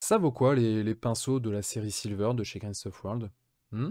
Ça vaut quoi les pinceaux de la série Silver de chez Green Stuff World? Hmm.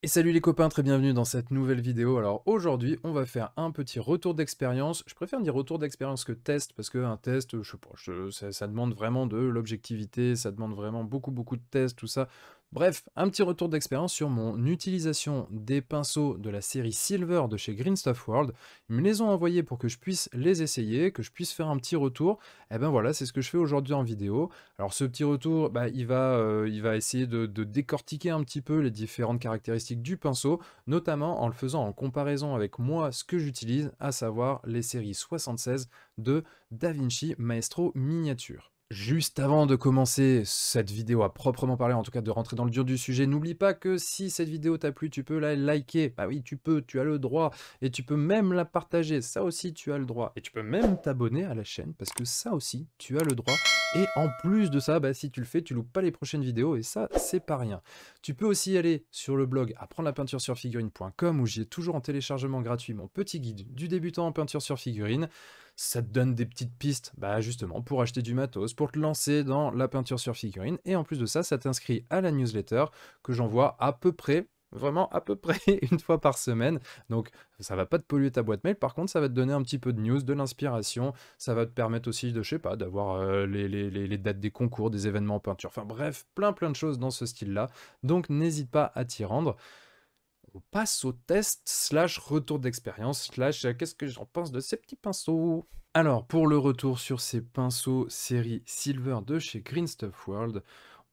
Et salut les copains, très bienvenue dans cette nouvelle vidéo. Alors aujourd'hui, on va faire un petit retour d'expérience. Je préfère dire retour d'expérience que test, parce qu'un test, je sais pas, ça demande vraiment de l'objectivité, ça demande vraiment beaucoup de tests, tout ça. Bref, un petit retour d'expérience sur mon utilisation des pinceaux de la série Silver de chez Green Stuff World. Ils me les ont envoyés pour que je puisse les essayer, que je puisse faire un petit retour. Et ben voilà, c'est ce que je fais aujourd'hui en vidéo. Alors ce petit retour, bah, il va essayer de décortiquer un petit peu les différentes caractéristiques du pinceau, notamment en le faisant en comparaison avec moi ce que j'utilise, à savoir les séries 76 de DaVinci Maestro Miniature. Juste avant de commencer cette vidéo à proprement parler, en tout cas de rentrer dans le dur du sujet, n'oublie pas que si cette vidéo t'a plu, tu peux la liker. Bah oui, tu peux, tu as le droit. Et tu peux même la partager, ça aussi tu as le droit. Et tu peux même t'abonner à la chaîne, parce que ça aussi tu as le droit. Et en plus de ça, bah, si tu le fais, tu loupes pas les prochaines vidéos, et ça, c'est pas rien. Tu peux aussi aller sur le blog apprendre-la-peinture-sur-figurine.com où j'y ai toujours en téléchargement gratuit mon petit guide du débutant en peinture sur figurine. Ça te donne des petites pistes, bah justement, pour acheter du matos, pour te lancer dans la peinture sur figurine. Et en plus de ça, ça t'inscrit à la newsletter que j'envoie à peu près, vraiment à peu près une fois par semaine. Donc ça va pas te polluer ta boîte mail, par contre ça va te donner un petit peu de news, de l'inspiration, ça va te permettre aussi de, je sais pas, d'avoir les dates des concours, des événements en peinture, enfin bref, plein de choses dans ce style-là. Donc n'hésite pas à t'y rendre. On passe au test slash retour d'expérience slash qu'est-ce que j'en pense de ces petits pinceaux. Alors pour le retour sur ces pinceaux série Silver de chez Green Stuff World,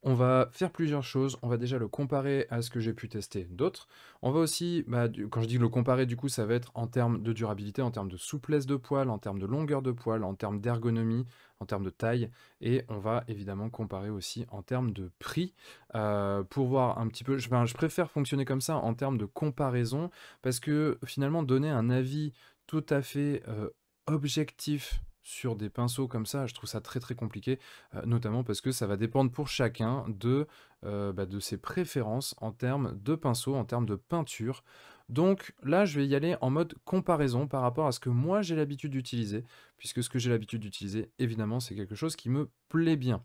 on va faire plusieurs choses. On va déjà le comparer à ce que j'ai pu tester d'autres. On va aussi, bah, quand je dis le comparer, du coup, ça va être en termes de durabilité, en termes de souplesse de poil, en termes de longueur de poil, en termes d'ergonomie, en termes de taille. Et on va évidemment comparer aussi en termes de prix pour voir un petit peu. Je préfère fonctionner comme ça en termes de comparaison parce que finalement, donner un avis tout à fait objectif sur des pinceaux comme ça, je trouve ça très compliqué, notamment parce que ça va dépendre pour chacun de ses préférences en termes de pinceaux, en termes de peinture. Donc là, je vais y aller en mode comparaison par rapport à ce que moi j'ai l'habitude d'utiliser, puisque ce que j'ai l'habitude d'utiliser, évidemment, c'est quelque chose qui me plaît bien.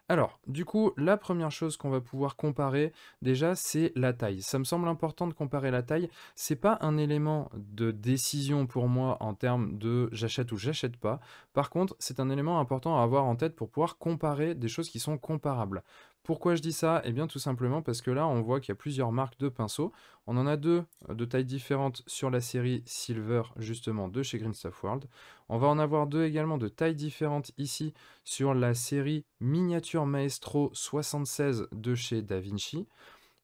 Alors, du coup, la première chose qu'on va pouvoir comparer, déjà, c'est la taille. Ça me semble important de comparer la taille. C'est pas un élément de décision pour moi en termes de j'achète ou j'achète pas. Par contre, c'est un élément important à avoir en tête pour pouvoir comparer des choses qui sont comparables. Pourquoi je dis ça? Eh bien, tout simplement parce que là, on voit qu'il y a plusieurs marques de pinceaux. On en a deux de tailles différentes sur la série Silver, justement, de chez Green Stuff World. On va en avoir deux également de tailles différentes ici sur la série Miniature Maestro 76 de chez DaVinci.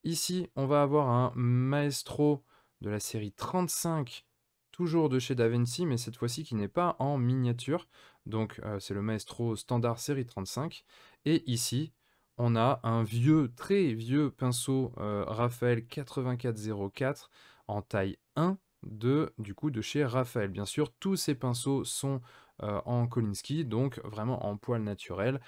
Ici, on va avoir un Maestro de la série 35, toujours de chez DaVinci, mais cette fois-ci qui n'est pas en miniature. Donc c'est le Maestro standard série 35. Et ici, on a un vieux, très vieux pinceau Raphaël 8404 en taille 1 du coup, de chez Raphaël. Bien sûr, tous ces pinceaux sont en Kolinsky, donc vraiment en poil naturel,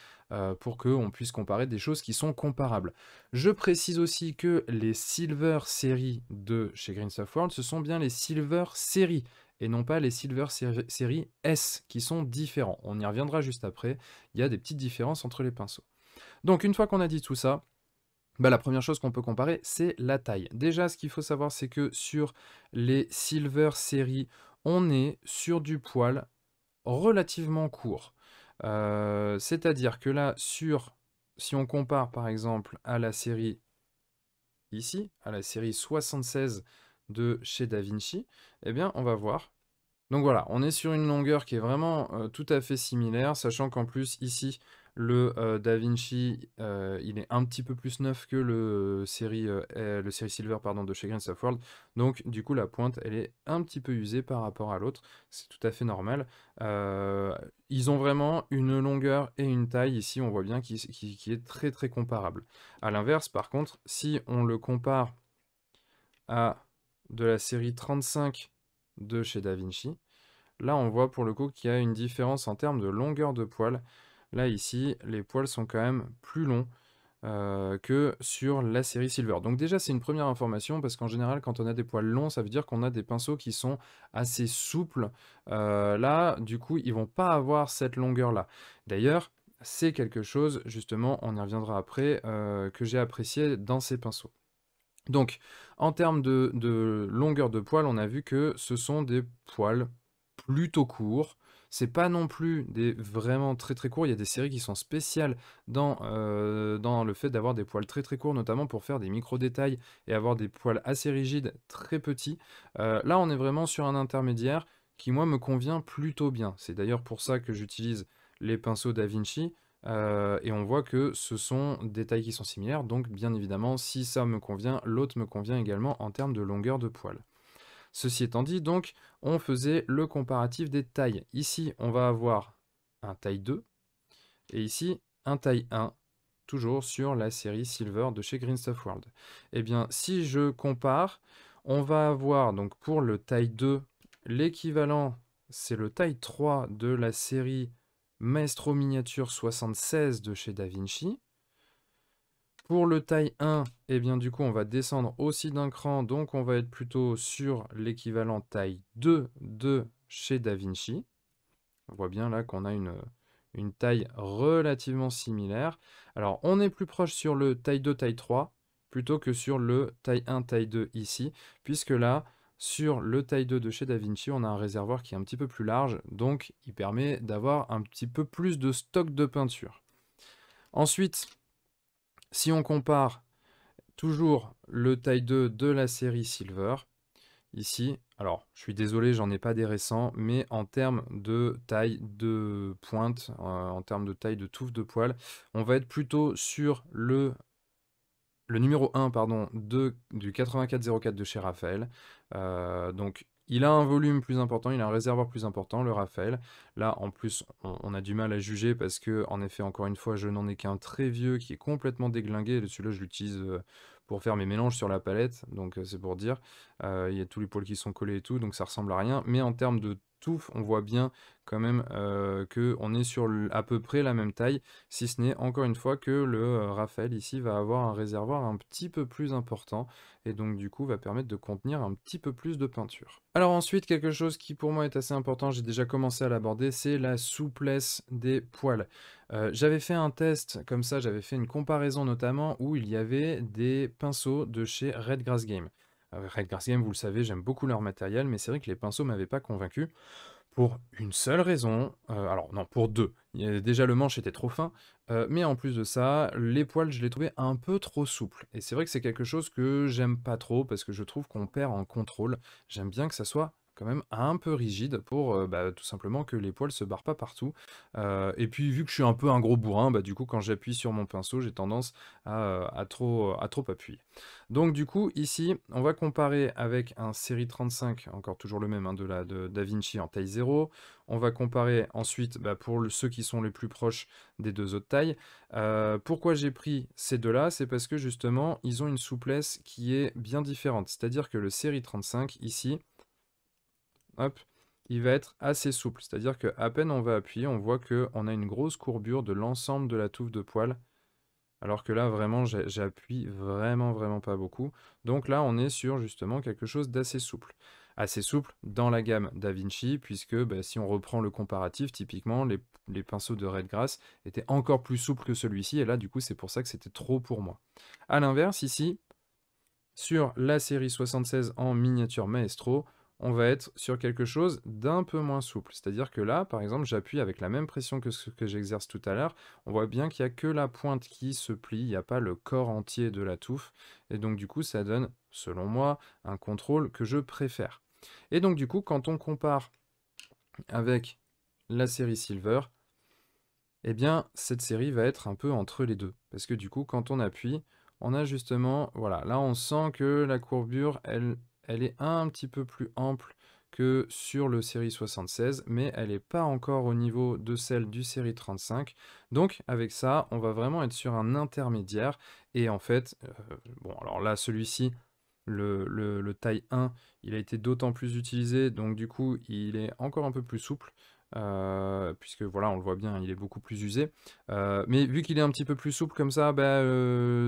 pour qu'on puisse comparer des choses qui sont comparables. Je précise aussi que les Silver Series de chez Green Stuff World, ce sont bien les Silver Series, et non pas les Silver Series S, qui sont différents. On y reviendra juste après, il y a des petites différences entre les pinceaux. Donc une fois qu'on a dit tout ça, bah, la première chose qu'on peut comparer, c'est la taille. Déjà, ce qu'il faut savoir, c'est que sur les Silver Series, on est sur du poil relativement court. C'est-à-dire que là, si on compare par exemple à la série ici, à la série 76 de chez DaVinci, eh bien, on va voir. Donc voilà, on est sur une longueur qui est vraiment tout à fait similaire, sachant qu'en plus ici, le DaVinci, il est un petit peu plus neuf que le série Silver pardon, de chez Green Stuff World. Donc du coup, la pointe, elle est un petit peu usée par rapport à l'autre. C'est tout à fait normal. Ils ont vraiment une longueur et une taille ici, on voit bien, qui est très comparable. À l'inverse, par contre, si on le compare à de la série 35 de chez DaVinci, là, on voit pour le coup qu'il y a une différence en termes de longueur de poil. Là, ici, les poils sont quand même plus longs. que sur la série Silver. Donc déjà, c'est une première information parce qu'en général, quand on a des poils longs, ça veut dire qu'on a des pinceaux qui sont assez souples. Là, du coup, ils vont pas avoir cette longueur-là. D'ailleurs, c'est quelque chose, justement, on y reviendra après, que j'ai apprécié dans ces pinceaux. Donc, en termes de longueur de poils, on a vu que ce sont des poils plutôt courts. C'est pas non plus des vraiment très très courts. Il y a des séries qui sont spéciales dans le fait d'avoir des poils très très courts, notamment pour faire des micro-détails et avoir des poils assez rigides, très petits. Là, on est vraiment sur un intermédiaire qui, moi, me convient plutôt bien. C'est d'ailleurs pour ça que j'utilise les pinceaux Da Vinci. Et on voit que ce sont des tailles qui sont similaires, donc bien évidemment, si ça me convient, l'autre me convient également en termes de longueur de poil. Ceci étant dit, donc, on faisait le comparatif des tailles. Ici, on va avoir un taille 2, et ici, un taille 1, toujours sur la série Silver de chez Green Stuff World. Eh bien, si je compare, on va avoir, donc pour le taille 2, l'équivalent, c'est le taille 3 de la série Maestro Miniature 76 de chez Da Vinci. Pour le taille 1, eh bien du coup on va descendre aussi d'un cran, donc on va être plutôt sur l'équivalent taille 2 de chez Da Vinci. On voit bien là qu'on a une taille relativement similaire. Alors on est plus proche sur le taille 2, taille 3, plutôt que sur le taille 1, taille 2 ici, puisque là, sur le taille 2 de chez Da Vinci, on a un réservoir qui est un petit peu plus large, donc il permet d'avoir un petit peu plus de stock de peinture. Ensuite, si on compare toujours le taille 2 de la série Silver, ici, alors je suis désolé, j'en ai pas des récents, mais en termes de taille de pointe, en termes de taille de touffe de poil, on va être plutôt sur le numéro 1 pardon, du 8404 de chez Raphaël. Donc il a un volume plus important, il a un réservoir plus important, le Raphaël. Là, en plus, on a du mal à juger parce que, en effet, encore une fois, je n'en ai qu'un très vieux qui est complètement déglingué. Celui-là, je l'utilise pour faire mes mélanges sur la palette, donc c'est pour dire. Il y a tous les poils qui sont collés et tout, donc ça ressemble à rien. Mais en termes de touffe, on voit bien quand même qu'on est sur à peu près la même taille, si ce n'est encore une fois que le Raphaël ici va avoir un réservoir un petit peu plus important et donc du coup va permettre de contenir un petit peu plus de peinture. Alors ensuite, quelque chose qui pour moi est assez important, j'ai déjà commencé à l'aborder, c'est la souplesse des poils. J'avais fait un test comme ça, j'avais fait une comparaison notamment où il y avait des pinceaux de chez Redgrass Game. Redgrass Game, vous le savez, j'aime beaucoup leur matériel, mais c'est vrai que les pinceaux m'avaient pas convaincu. Pour une seule raison, alors non, pour deux. Déjà le manche était trop fin, mais en plus de ça, les poils, je les trouvais un peu trop souples. Et c'est vrai que c'est quelque chose que j'aime pas trop parce que je trouve qu'on perd en contrôle. J'aime bien que ça soit quand même un peu rigide pour tout simplement que les poils se barrent pas partout. Et puis vu que je suis un peu un gros bourrin, bah, du coup quand j'appuie sur mon pinceau, j'ai tendance à trop appuyer. Donc du coup, ici, on va comparer avec un série 35, encore toujours le même, hein, de Da Vinci en taille 0. On va comparer ensuite, pour ceux qui sont les plus proches des deux autres tailles. Pourquoi j'ai pris ces deux-là? C'est parce que justement, ils ont une souplesse qui est bien différente. C'est-à-dire que le série 35, ici, hop, il va être assez souple. C'est-à-dire qu'à peine on va appuyer, on voit qu'on a une grosse courbure de l'ensemble de la touffe de poils. Alors que là, vraiment, j'appuie vraiment pas beaucoup. Donc là, on est sur justement quelque chose d'assez souple. Assez souple dans la gamme Da Vinci, puisque si on reprend le comparatif, typiquement, les pinceaux de Redgrass étaient encore plus souples que celui-ci, et là, du coup, c'est pour ça que c'était trop pour moi. A l'inverse, ici, sur la série 76 en miniature Maestro, on va être sur quelque chose d'un peu moins souple. C'est-à-dire que là, par exemple, j'appuie avec la même pression que ce que j'exerce tout à l'heure. On voit bien qu'il n'y a que la pointe qui se plie, il n'y a pas le corps entier de la touffe. Et donc du coup, ça donne, selon moi, un contrôle que je préfère. Et donc du coup, quand on compare avec la série Silver, eh bien, cette série va être un peu entre les deux. Parce que du coup, quand on appuie, on a justement, voilà, là on sent que la courbure, elle est un petit peu plus ample que sur le série 76, mais elle n'est pas encore au niveau de celle du série 35. Donc avec ça, on va vraiment être sur un intermédiaire. Et en fait, bon, alors là, celui-ci, le taille 1, il a été d'autant plus utilisé, donc du coup, il est encore un peu plus souple. puisque voilà, on le voit bien, il est beaucoup plus usé. Mais vu qu'il est un petit peu plus souple comme ça, bah,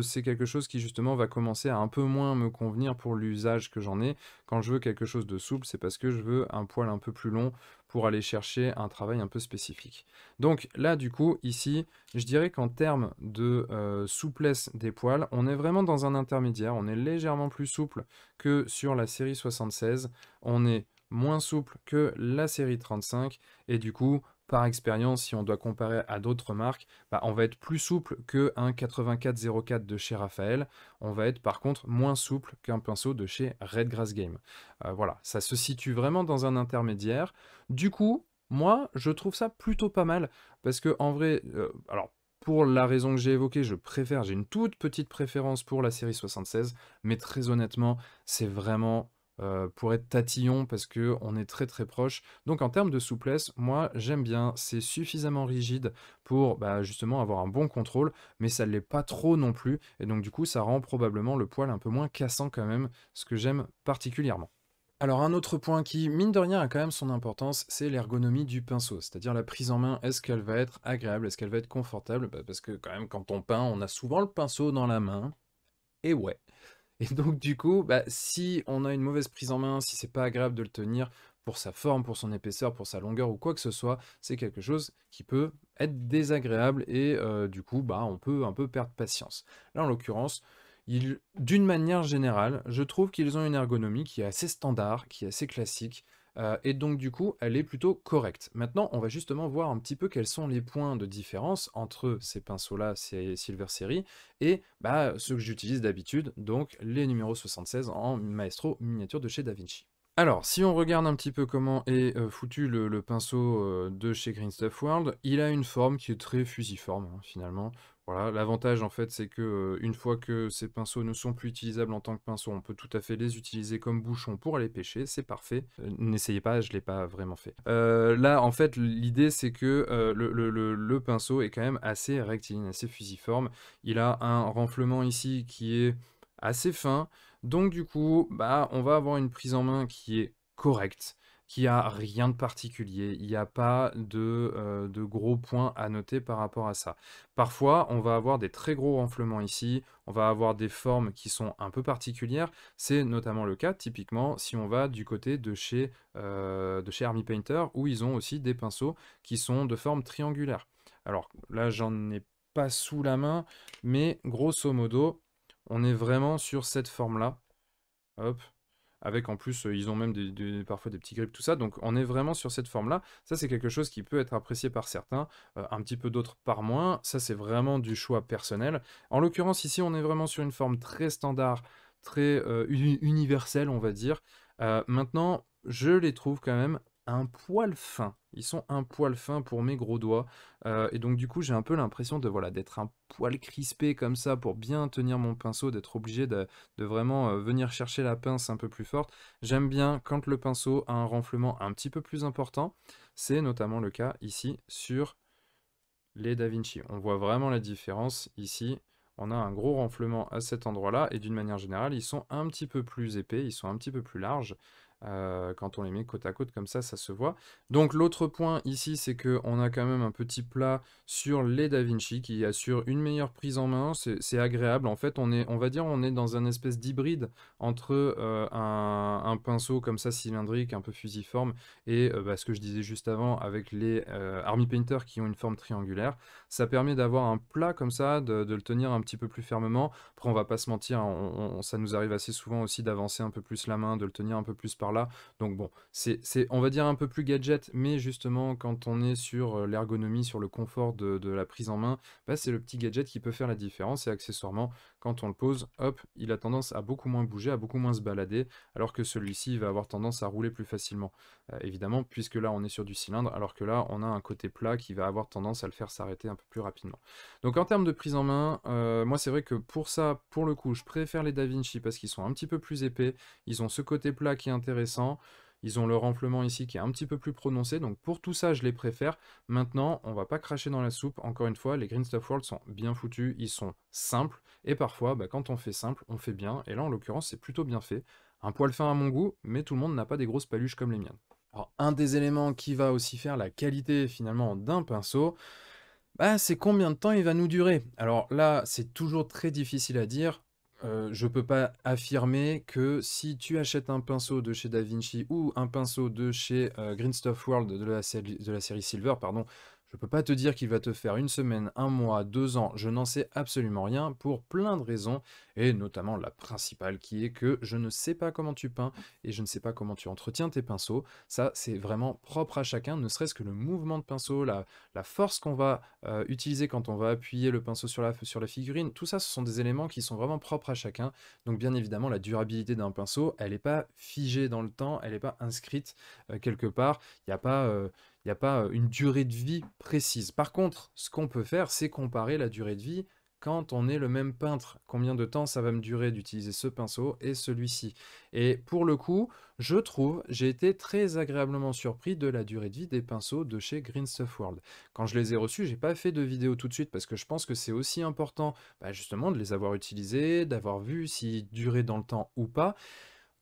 c'est quelque chose qui justement va commencer à un peu moins me convenir pour l'usage que j'en ai. Quand je veux quelque chose de souple, c'est parce que je veux un poil un peu plus long pour aller chercher un travail un peu spécifique. Donc là, du coup, ici, je dirais qu'en termes de souplesse des poils, on est vraiment dans un intermédiaire. On est légèrement plus souple que sur la série 76. On est moins souple que la série 35. Et du coup, par expérience, si on doit comparer à d'autres marques, bah, on va être plus souple qu'un 8404 de chez Raphaël. On va être par contre moins souple qu'un pinceau de chez Redgrass Game. Voilà, ça se situe vraiment dans un intermédiaire. Du coup, moi, je trouve ça plutôt pas mal, parce que en vrai, alors pour la raison que j'ai évoquée, j'ai une toute petite préférence pour la série 76, mais très honnêtement, c'est vraiment pour être tatillon, parce que on est très très proche. Donc en termes de souplesse, moi j'aime bien, c'est suffisamment rigide pour bah, justement avoir un bon contrôle, mais ça ne l'est pas trop non plus, et donc du coup ça rend probablement le poil un peu moins cassant quand même, ce que j'aime particulièrement. Alors un autre point qui, mine de rien, a quand même son importance, c'est l'ergonomie du pinceau, c'est-à-dire la prise en main. Est-ce qu'elle va être agréable, est-ce qu'elle va être confortable? Bah, parce que quand même quand on peint, on a souvent le pinceau dans la main, et ouais. Et donc du coup, bah, si on a une mauvaise prise en main, si c'est pas agréable de le tenir pour sa forme, pour son épaisseur, pour sa longueur ou quoi que ce soit, c'est quelque chose qui peut être désagréable et du coup, bah, on peut un peu perdre patience. Là, en l'occurrence, d'une manière générale, je trouve qu'ils ont une ergonomie qui est assez standard, qui est assez classique, et donc du coup, elle est plutôt correcte. Maintenant, on va justement voir un petit peu quels sont les points de différence entre ces pinceaux-là, ces Silver Series, et bah, ceux que j'utilise d'habitude, donc les numéros 76 en Maestro miniature de chez DaVinci. Alors, si on regarde un petit peu comment est foutu le pinceau de chez Green Stuff World, il a une forme qui est très fusiforme, hein, finalement. Voilà, l'avantage en fait, c'est que une fois que ces pinceaux ne sont plus utilisables en tant que pinceau, on peut tout à fait les utiliser comme bouchon pour aller pêcher, c'est parfait. N'essayez pas, je ne l'ai pas vraiment fait. Là, en fait, l'idée c'est que le pinceau est quand même assez rectiligne, assez fusiforme. Il a un renflement ici qui est assez fin. Donc du coup, bah, on va avoir une prise en main qui est correcte, qui a rien de particulier. Il n'y a pas de gros points à noter par rapport à ça. Parfois, on va avoir des très gros renflements ici, on va avoir des formes qui sont un peu particulières. C'est notamment le cas, typiquement, si on va du côté de chez Army Painter, où ils ont aussi des pinceaux qui sont de forme triangulaire. Alors là, j'en ai pas sous la main, mais grosso modo, on est vraiment sur cette forme-là. Hop. Avec en plus, ils ont même parfois des petits grips, tout ça. Donc on est vraiment sur cette forme-là. Ça, c'est quelque chose qui peut être apprécié par certains, un petit peu d'autres par moins. Ça, c'est vraiment du choix personnel. En l'occurrence, ici, on est vraiment sur une forme très standard, très universelle, on va dire. Maintenant, je les trouve quand même un poil fins. Ils sont un poil fins pour mes gros doigts. Et donc, du coup, j'ai un peu l'impression de, voilà, d'être un poil crispé comme ça pour bien tenir mon pinceau, d'être obligé de vraiment venir chercher la pince un peu plus forte. J'aime bien quand le pinceau a un renflement un petit peu plus important. C'est notamment le cas ici sur les DaVinci. On voit vraiment la différence ici. On a un gros renflement à cet endroit-là et d'une manière générale, ils sont un petit peu plus épais, ils sont un petit peu plus larges. Quand on les met côte à côte comme ça se voit. Donc l'autre point ici, c'est qu'on a quand même un petit plat sur les DaVinci qui assure une meilleure prise en main. C'est agréable. En fait, on va dire, on est dans un espèce d'hybride entre un pinceau comme ça cylindrique, un peu fusiforme, et bah, ce que je disais juste avant avec les Army Painter qui ont une forme triangulaire. Ça permet d'avoir un plat comme ça, de le tenir un petit peu plus fermement. Après, on va pas se mentir, ça nous arrive assez souvent aussi d'avancer un peu plus la main, de le tenir un peu plus par là. Donc bon, on va dire un peu plus gadget, mais justement, quand on est sur l'ergonomie, sur le confort de la prise en main, bah, c'est le petit gadget qui peut faire la différence. Et accessoirement, quand on le pose, hop, il a tendance à beaucoup moins bouger, à beaucoup moins se balader, alors que celui-ci va avoir tendance à rouler plus facilement. Évidemment, puisque là, on est sur du cylindre, alors que là, on a un côté plat qui va avoir tendance à le faire s'arrêter un peu plus rapidement. Donc en termes de prise en main, moi c'est vrai que pour ça, pour le coup, je préfère les DaVinci parce qu'ils sont un petit peu plus épais, ils ont ce côté plat qui est intéressant, ils ont le renflement ici qui est un petit peu plus prononcé, donc pour tout ça, je les préfère. Maintenant, on va pas cracher dans la soupe, encore une fois, les Green Stuff World sont bien foutus, ils sont simples, et parfois, bah, quand on fait simple, on fait bien, et là en l'occurrence, c'est plutôt bien fait. Un poil fin à mon goût, mais tout le monde n'a pas des grosses paluches comme les miennes. Alors, un des éléments qui va aussi faire la qualité finalement d'un pinceau, bah, c'est combien de temps il va nous durer. Alors là, c'est toujours très difficile à dire. Je peux pas affirmer que si tu achètes un pinceau de chez Davinci ou un pinceau de chez Green Stuff World de la série Silver, pardon, je peux pas te dire qu'il va te faire une semaine, un mois, 2 ans, je n'en sais absolument rien pour plein de raisons, et notamment la principale qui est que je ne sais pas comment tu peins et je ne sais pas comment tu entretiens tes pinceaux. Ça, c'est vraiment propre à chacun, ne serait-ce que le mouvement de pinceau, la force qu'on va utiliser quand on va appuyer le pinceau sur la figurine, tout ça, ce sont des éléments qui sont vraiment propres à chacun. Donc bien évidemment, la durabilité d'un pinceau, elle n'est pas figée dans le temps, elle n'est pas inscrite quelque part. Il n'y a pas une durée de vie précise. Par contre, ce qu'on peut faire, c'est comparer la durée de vie quand on est le même peintre. Combien de temps ça va me durer d'utiliser ce pinceau et celui-ci. Et pour le coup, je trouve, j'ai été très agréablement surpris de la durée de vie des pinceaux de chez Green Stuff World. Quand je les ai reçus, j'ai pas fait de vidéo tout de suite parce que je pense que c'est aussi important, bah, justement, de les avoir utilisés, d'avoir vu s'ils duraient dans le temps ou pas.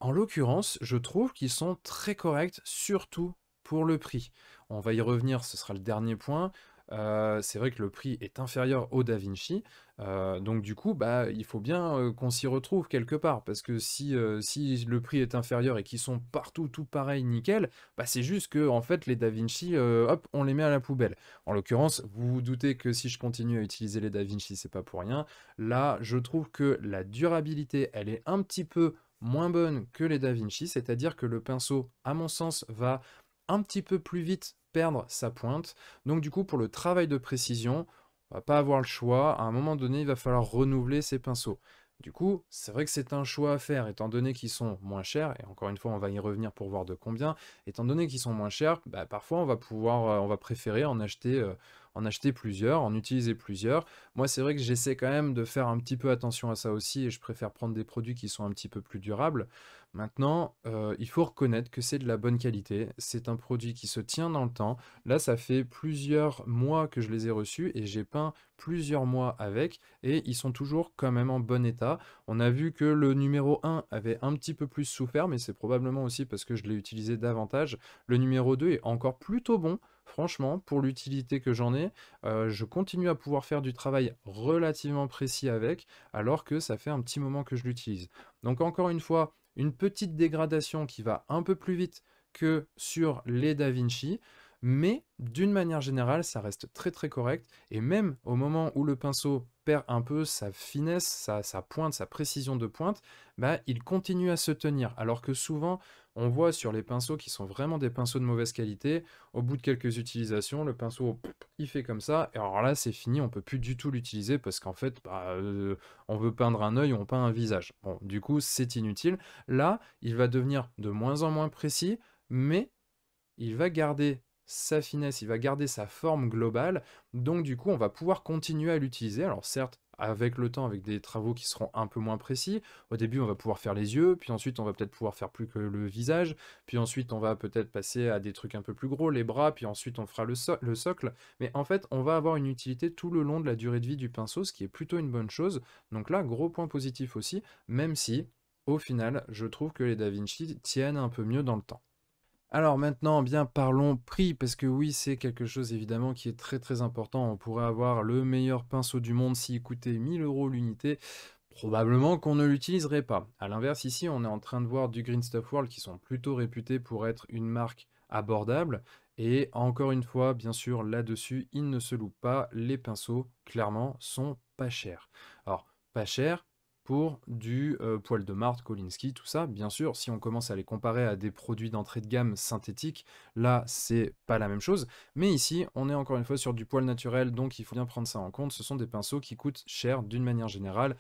En l'occurrence, je trouve qu'ils sont très corrects, surtout pour le prix. On va y revenir, ce sera le dernier point. C'est vrai que le prix est inférieur au DaVinci, donc du coup, bah, il faut bien qu'on s'y retrouve quelque part, parce que si le prix est inférieur et qu'ils sont partout tout pareil, nickel, bah, c'est juste que en fait les DaVinci, hop, on les met à la poubelle. En l'occurrence, vous vous doutez que si je continue à utiliser les DaVinci, c'est pas pour rien. Là, je trouve que la durabilité, elle est un petit peu moins bonne que les DaVinci, c'est-à-dire que le pinceau, à mon sens, va un petit peu plus vite perdre sa pointe. Donc du coup, pour le travail de précision, on va pas avoir le choix. À un moment donné, il va falloir renouveler ses pinceaux. Du coup, c'est vrai que c'est un choix à faire, étant donné qu'ils sont moins chers, et encore une fois, on va y revenir pour voir de combien. Étant donné qu'ils sont moins chers, bah, parfois on va préférer en acheter plusieurs, en utiliser plusieurs. Moi, c'est vrai que j'essaie quand même de faire un petit peu attention à ça aussi, et je préfère prendre des produits qui sont un petit peu plus durables. Maintenant, il faut reconnaître que c'est de la bonne qualité. C'est un produit qui se tient dans le temps. Là, ça fait plusieurs mois que je les ai reçus et j'ai peint plusieurs mois avec et ils sont toujours quand même en bon état. On a vu que le numéro 1 avait un petit peu plus souffert, mais c'est probablement aussi parce que je l'ai utilisé davantage. Le numéro 2 est encore plutôt bon. Franchement, pour l'utilité que j'en ai, je continue à pouvoir faire du travail relativement précis avec, alors que ça fait un petit moment que je l'utilise. Donc encore une fois, une petite dégradation qui va un peu plus vite que sur les DaVinci, mais d'une manière générale, ça reste très très correct. Et même au moment où le pinceau perd un peu sa finesse, sa pointe, sa précision de pointe, bah, il continue à se tenir. Alors que souvent, on voit sur les pinceaux qui sont vraiment des pinceaux de mauvaise qualité, au bout de quelques utilisations, le pinceau, il fait comme ça. Et alors là, c'est fini, on peut plus du tout l'utiliser parce qu'en fait, bah, on veut peindre un œil, on peint un visage. Bon, du coup, c'est inutile. Là, il va devenir de moins en moins précis, mais il va garder sa finesse, il va garder sa forme globale, donc du coup on va pouvoir continuer à l'utiliser. Alors certes, avec le temps, avec des travaux qui seront un peu moins précis, au début on va pouvoir faire les yeux, puis ensuite on va peut-être pouvoir faire plus que le visage, puis ensuite on va peut-être passer à des trucs un peu plus gros, les bras, puis ensuite on fera le socle, mais en fait on va avoir une utilité tout le long de la durée de vie du pinceau, ce qui est plutôt une bonne chose. Donc là, gros point positif aussi, même si au final je trouve que les DaVinci tiennent un peu mieux dans le temps. Alors maintenant, bien parlons prix, parce que oui, c'est quelque chose évidemment qui est très très important. On pourrait avoir le meilleur pinceau du monde s'il coûtait 1000 € l'unité. Probablement qu'on ne l'utiliserait pas. A l'inverse, ici, on est en train de voir du Green Stuff World qui sont plutôt réputés pour être une marque abordable. Et encore une fois, bien sûr, là-dessus, ils ne se louent pas. Les pinceaux, clairement, sont pas chers. Alors, pas chers pour du poil de Marte, Kolinsky, tout ça. Bien sûr, si on commence à les comparer à des produits d'entrée de gamme synthétiques, là, c'est pas la même chose. Mais ici, on est encore une fois sur du poil naturel, donc il faut bien prendre ça en compte. Ce sont des pinceaux qui coûtent cher d'une manière générale.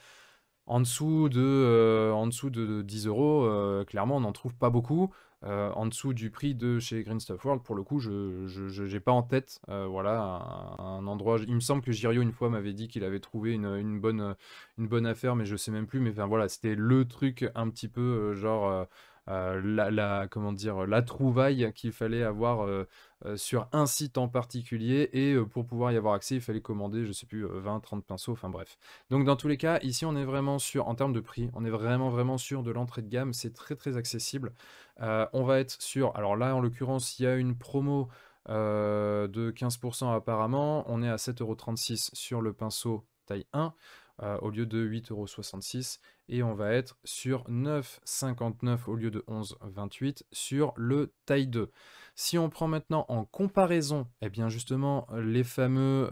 En dessous de 10 euros, clairement, on n'en trouve pas beaucoup. En dessous du prix de chez Green Stuff World, pour le coup, je n'ai pas en tête voilà, un endroit. Il me semble que Girio, une fois, m'avait dit qu'il avait trouvé une bonne affaire, mais je sais même plus. Mais enfin, voilà, c'était le truc un petit peu genre comment dire, la trouvaille qu'il fallait avoir sur un site en particulier, et pour pouvoir y avoir accès, il fallait commander, je sais plus, 20-30 pinceaux, enfin bref. Donc dans tous les cas, ici on est vraiment sur, en termes de prix, on est vraiment sur de l'entrée de gamme, c'est très accessible. On va être sur, alors là en l'occurrence, il y a une promo de 15% apparemment, on est à 7,36 € sur le pinceau taille 1, au lieu de 8,66 €, et on va être sur 9,59 € au lieu de 11,28 € sur le taille 2. Si on prend maintenant en comparaison, eh bien justement les fameux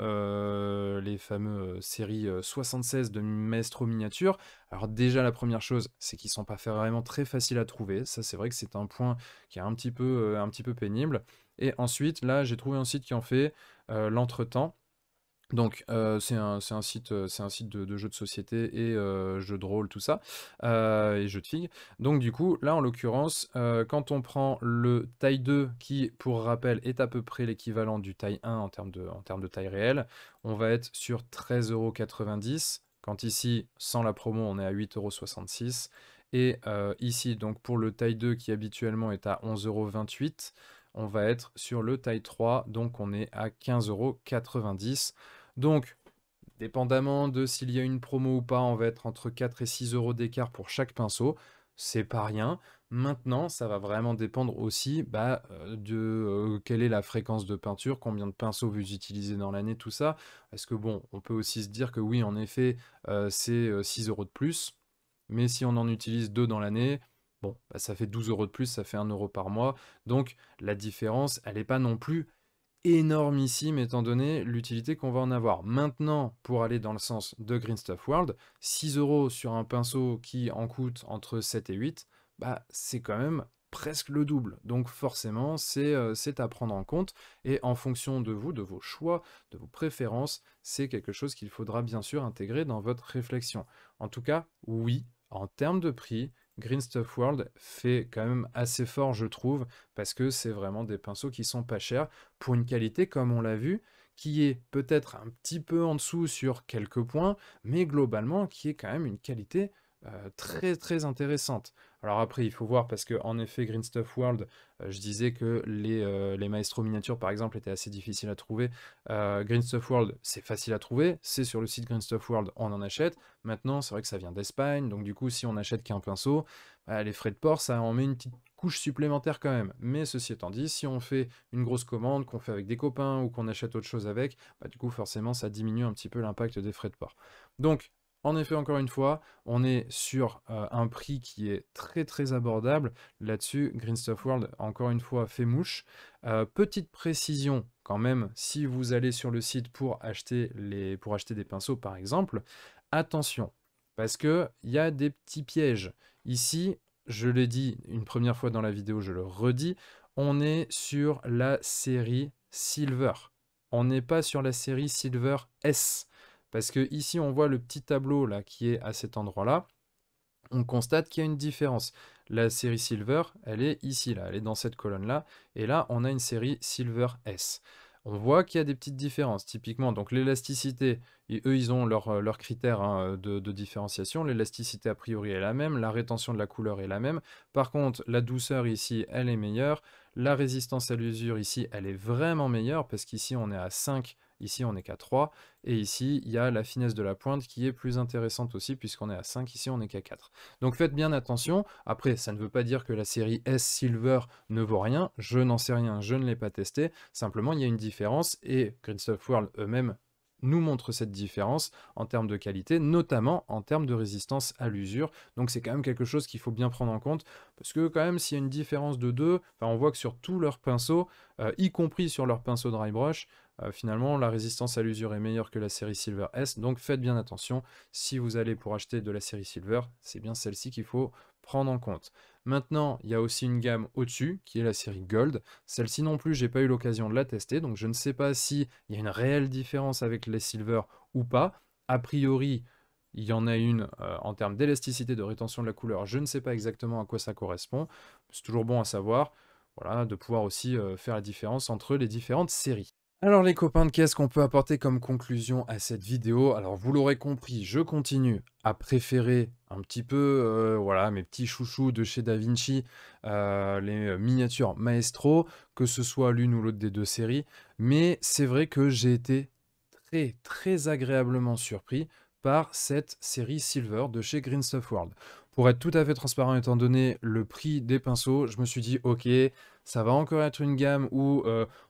séries 76 de Maestro Miniature, alors déjà la première chose, c'est qu'ils sont pas vraiment très faciles à trouver, ça c'est vrai que c'est un point qui est un petit peu pénible. Et ensuite, là, j'ai trouvé un site qui en fait l'entretemps. Donc, c'est un site de jeux de société et jeux de rôle, tout ça, et jeux de filles. Donc, du coup, là, en l'occurrence, quand on prend le taille 2, qui, pour rappel, est à peu près l'équivalent du taille 1 en termes de taille réelle, on va être sur 13,90 €. Quand ici, sans la promo, on est à 8,66 €. Et ici, donc pour le taille 2, qui habituellement est à 11,28 €, on va être sur le taille 3, donc on est à 15,90 €. Donc, dépendamment de s'il y a une promo ou pas, on va être entre 4 et 6 € d'écart pour chaque pinceau. C'est pas rien. Maintenant, ça va vraiment dépendre aussi de quelle est la fréquence de peinture, combien de pinceaux vous utilisez dans l'année, tout ça. Parce que bon, on peut aussi se dire que oui, en effet, c'est 6 € de plus. Mais si on en utilise 2 dans l'année, bon, ça fait 12 € de plus, ça fait 1 € par mois. Donc la différence, elle n'est pas non plus énormissime étant donné l'utilité qu'on va en avoir. Maintenant, pour aller dans le sens de Green Stuff World, 6 € sur un pinceau qui en coûte entre 7 et 8, c'est quand même presque le double. Donc forcément, c'est à prendre en compte. Et en fonction de vous, de vos choix, de vos préférences, c'est quelque chose qu'il faudra bien sûr intégrer dans votre réflexion. En tout cas, oui, en termes de prix, Green Stuff World fait quand même assez fort, je trouve, parce que c'est vraiment des pinceaux qui sont pas chers, pour une qualité, comme on l'a vu, qui est peut-être un petit peu en dessous sur quelques points, mais globalement qui est quand même une qualité très intéressante. Alors après, il faut voir parce que en effet, Green Stuff World, je disais que les Maestro miniatures par exemple étaient assez difficiles à trouver. Green Stuff World, c'est facile à trouver, c'est sur le site Green Stuff World, on en achète. Maintenant, c'est vrai que ça vient d'Espagne, donc du coup, si on n'achète qu'un pinceau, les frais de port, ça en met une petite couche supplémentaire quand même. Mais ceci étant dit, si on fait une grosse commande, qu'on fait avec des copains ou qu'on achète autre chose avec, du coup, forcément, ça diminue un petit peu l'impact des frais de port. Donc, en effet, encore une fois, on est sur un prix qui est très abordable. Là-dessus, Green Stuff World, encore une fois, fait mouche. Petite précision quand même, si vous allez sur le site pour acheter des pinceaux, par exemple, attention, parce qu'il y a des petits pièges. Ici, je l'ai dit une première fois dans la vidéo, je le redis, on est sur la série Silver. On n'est pas sur la série Silver S. Parce que ici, on voit le petit tableau là qui est à cet endroit-là. On constate qu'il y a une différence. La série Silver, elle est ici, là, elle est dans cette colonne-là. Et là, on a une série Silver S. On voit qu'il y a des petites différences. Typiquement, donc l'élasticité, eux, ils ont leurs critères de différenciation. L'élasticité, a priori, est la même. La rétention de la couleur est la même. Par contre, la douceur ici, elle est meilleure. La résistance à l'usure ici, elle est vraiment meilleure parce qu'ici, on est à 5. Ici, on n'est qu'à 3. Et ici, il y a la finesse de la pointe qui est plus intéressante aussi, puisqu'on est à 5. Ici, on n'est qu'à 4. Donc faites bien attention. Après, ça ne veut pas dire que la série S Silver ne vaut rien. Je n'en sais rien, je ne l'ai pas testé. Simplement, il y a une différence. Et Green Stuff World eux-mêmes nous montrent cette différence en termes de qualité, notamment en termes de résistance à l'usure. Donc c'est quand même quelque chose qu'il faut bien prendre en compte, parce que quand même, s'il y a une différence de 2, on voit que sur tous leurs pinceaux, y compris sur leurs pinceaux dry brush, finalement, la résistance à l'usure est meilleure que la série Silver S, donc faites bien attention. Si vous allez pour acheter de la série Silver, c'est bien celle-ci qu'il faut prendre en compte. Maintenant, il y a aussi une gamme au-dessus, qui est la série Gold. Celle-ci non plus, j'ai pas eu l'occasion de la tester, donc je ne sais pas s'il y a une réelle différence avec les Silver ou pas. A priori, il y en a une en termes d'élasticité, de rétention de la couleur. Je ne sais pas exactement à quoi ça correspond. C'est toujours bon à savoir, voilà, de pouvoir aussi faire la différence entre les différentes séries. Alors les copains, qu'est-ce qu'on peut apporter comme conclusion à cette vidéo? Alors vous l'aurez compris, je continue à préférer un petit peu, voilà, mes petits chouchous de chez DaVinci, les, miniatures Maestro, que ce soit l'une ou l'autre des 2 séries. Mais c'est vrai que j'ai été très, très agréablement surpris par cette série Silver de chez Green Stuff World. Pour être tout à fait transparent, étant donné le prix des pinceaux, je me suis dit: «OK, ça va encore être une gamme où,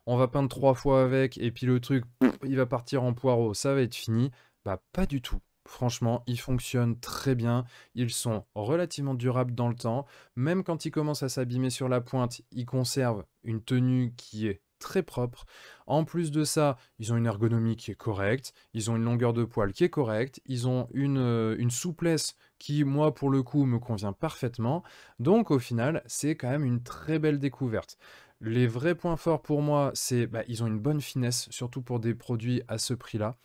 on va peindre 3 fois avec et puis le truc, il va partir en poireau, ça va être fini». Bah, pas du tout. Franchement, ils fonctionnent très bien, ils sont relativement durables dans le temps. Même quand ils commencent à s'abîmer sur la pointe, ils conservent une tenue qui est très propre. En plus de ça, ils ont une ergonomie qui est correcte, ils ont une longueur de poil qui est correcte, ils ont une souplesse qui, moi, pour le coup, me convient parfaitement. Donc, au final, c'est quand même une très belle découverte. Les vrais points forts pour moi, c'est bah, ils ont une bonne finesse, surtout pour des produits à ce prix-là,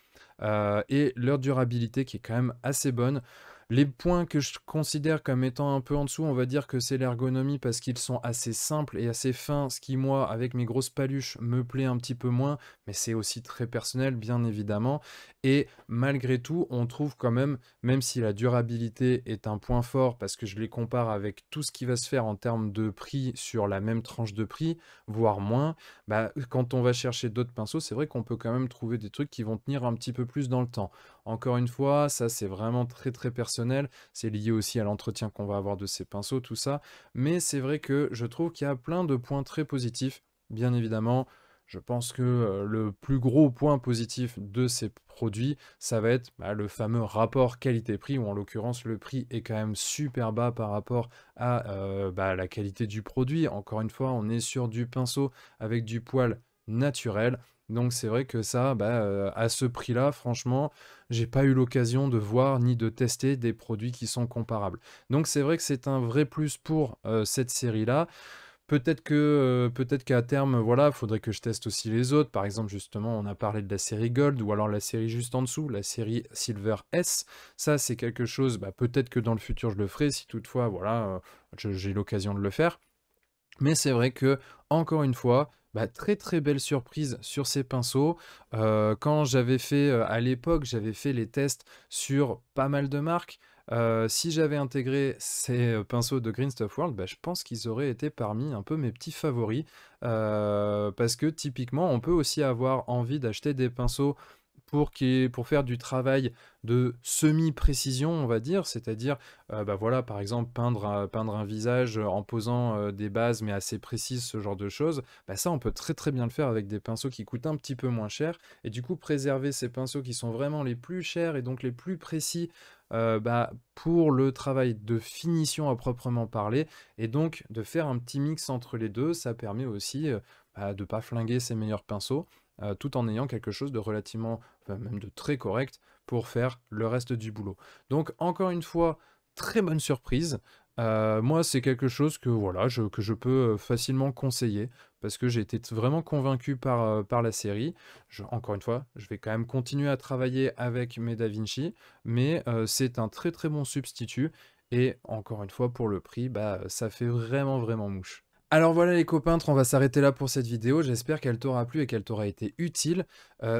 et leur durabilité qui est quand même assez bonne. Les points que je considère comme étant un peu en dessous, on va dire que c'est l'ergonomie parce qu'ils sont assez simples et assez fins, ce qui moi, avec mes grosses paluches, me plaît un petit peu moins, mais c'est aussi très personnel, bien évidemment. Et malgré tout, on trouve quand même, même si la durabilité est un point fort, parce que je les compare avec tout ce qui va se faire en termes de prix sur la même tranche de prix, voire moins, bah, quand on va chercher d'autres pinceaux, c'est vrai qu'on peut quand même trouver des trucs qui vont tenir un petit peu plus dans le temps. Encore une fois, ça c'est vraiment très très personnel, c'est lié aussi à l'entretien qu'on va avoir de ces pinceaux, tout ça, mais c'est vrai que je trouve qu'il y a plein de points très positifs, bien évidemment. Je pense que le plus gros point positif de ces produits, ça va être bah, le fameux rapport qualité-prix, où en l'occurrence le prix est quand même super bas par rapport à bah, la qualité du produit. Encore une fois, on est sur du pinceau avec du poil naturel. Donc c'est vrai que ça, bah, à ce prix-là, franchement, j'ai pas eu l'occasion de voir ni de tester des produits qui sont comparables. Donc c'est vrai que c'est un vrai plus pour cette série-là. Peut-être qu'à terme, voilà, il faudrait que je teste aussi les autres. Par exemple, justement, on a parlé de la série Gold ou alors la série juste en dessous, la série Silver S. Ça, c'est quelque chose, bah, peut-être que dans le futur, je le ferai si toutefois, voilà, j'ai l'occasion de le faire. Mais c'est vrai que, encore une fois, bah, très très belle surprise sur ces pinceaux. Quand j'avais fait, à l'époque, j'avais fait les tests sur pas mal de marques. Si j'avais intégré ces, pinceaux de Green Stuff World, bah, je pense qu'ils auraient été parmi un peu mes petits favoris. Parce que typiquement, on peut aussi avoir envie d'acheter des pinceaux pour faire du travail de semi-précision, on va dire, c'est-à-dire, bah, voilà, par exemple, peindre un visage, en posant, des bases, mais assez précises, ce genre de choses. Bah, ça, on peut très, très bien le faire avec des pinceaux qui coûtent un petit peu moins cher et du coup, préserver ces pinceaux qui sont vraiment les plus chers et donc les plus précis, bah, pour le travail de finition à proprement parler et donc de faire un petit mix entre les 2, ça permet aussi, bah, de pas flinguer ses meilleurs pinceaux, tout en ayant quelque chose de relativement, enfin même de très correct pour faire le reste du boulot. Donc encore une fois, très bonne surprise. Moi, c'est quelque chose que voilà, que je peux facilement conseiller parce que j'ai été vraiment convaincu par la série. Encore une fois, je vais quand même continuer à travailler avec mes DaVinci, mais c'est un très très bon substitut. Et encore une fois, pour le prix, bah, ça fait vraiment vraiment mouche. Alors voilà les copains, on va s'arrêter là pour cette vidéo. J'espère qu'elle t'aura plu et qu'elle t'aura été utile.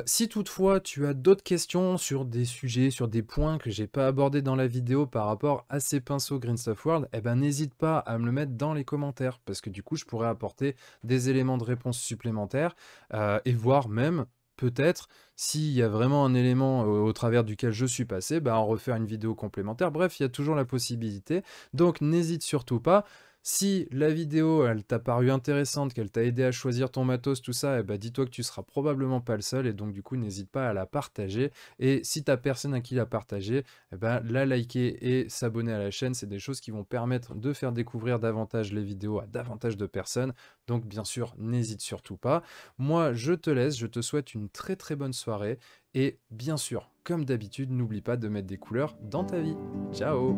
Si toutefois tu as d'autres questions sur des sujets, sur des points que j'ai pas abordés dans la vidéo par rapport à ces pinceaux Green Stuff World, eh ben n'hésite pas à me le mettre dans les commentaires parce que du coup je pourrais apporter des éléments de réponse supplémentaires et voir même peut-être s'il y a vraiment un élément au travers duquel je suis passé, bah, en refaire une vidéo complémentaire. Bref, il y a toujours la possibilité. Donc n'hésite surtout pas. Si la vidéo, elle t'a paru intéressante, qu'elle t'a aidé à choisir ton matos, tout ça, eh ben, dis-toi que tu seras probablement pas le seul et donc du coup, n'hésite pas à la partager. Et si t'as personne à qui la partager, eh ben, la liker et s'abonner à la chaîne, c'est des choses qui vont permettre de faire découvrir davantage les vidéos à davantage de personnes. Donc bien sûr, n'hésite surtout pas. Moi, je te laisse, je te souhaite une très très bonne soirée et bien sûr, comme d'habitude, n'oublie pas de mettre des couleurs dans ta vie. Ciao!